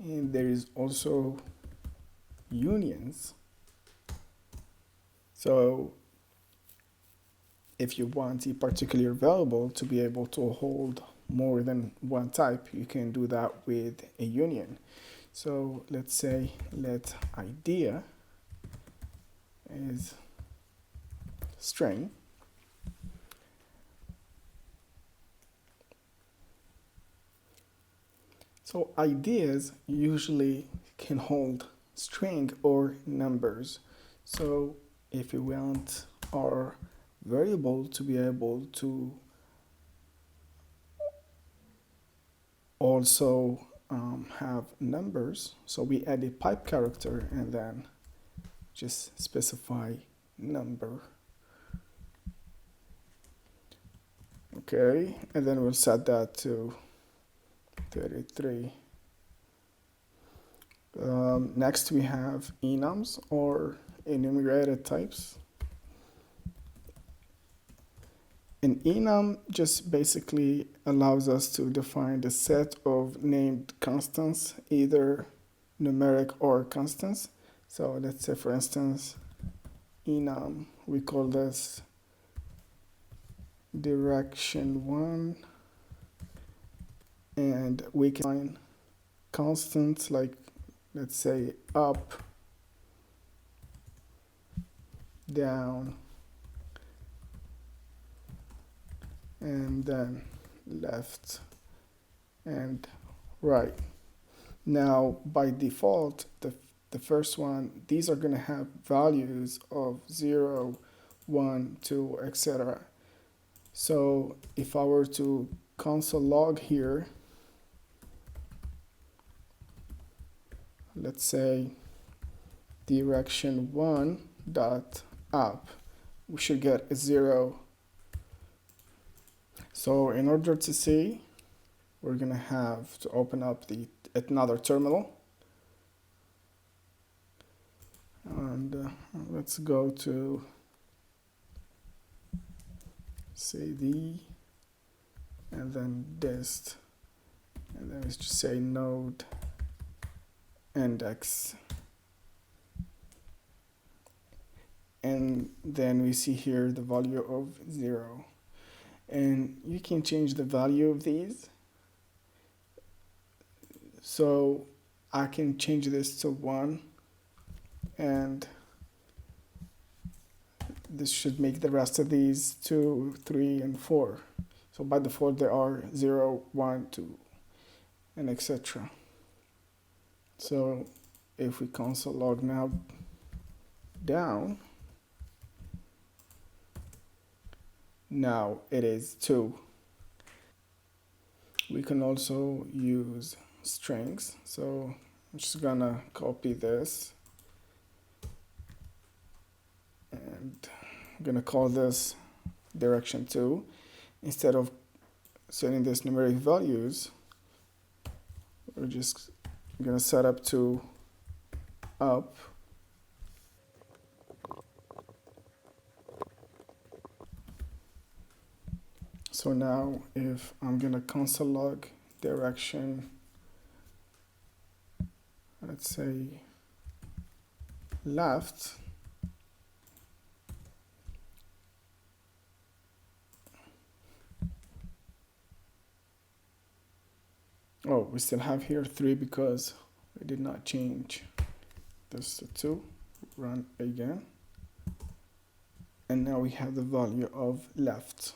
And there is also unions. So if you want a particular variable to be able to hold more than one type, you can do that with a union. So let's say let idea is string. So ideas usually can hold string or numbers. So if we want our variable to be able to also have numbers, so we add a pipe character and then just specify number. Okay, and then we'll set that to 33. Next we have enums, or enumerated types. An enum just basically allows us to define the set of named constants, either numeric or constants. So let's say, for instance, enum, we call this direction1, and we can find constants like, let's say, up, down, and then left and right. Now by default, the first one, these are going to have values of 0, 1, 2, etc. So if I were to console log here, let's say direction1 dot up, we should get a 0. So in order to see, we're gonna have to open up another terminal, and let's go to cd and then dist, and then let's just say node index, and then we see here the value of 0. And you can change the value of these. So I can change this to 1, and this should make the rest of these 2, 3, and 4. So by default there are 0, 1, 2, and etc. So if we console log now down, now it is 2. We can also use strings. So I'm just gonna copy this, and I'm gonna call this direction2. Instead of setting this numeric values, we're just gonna set up to up. So now if I'm gonna console log direction, let's say left, oh, we still have here 3 because we did not change this to 2. Run again, and now we have the value of left.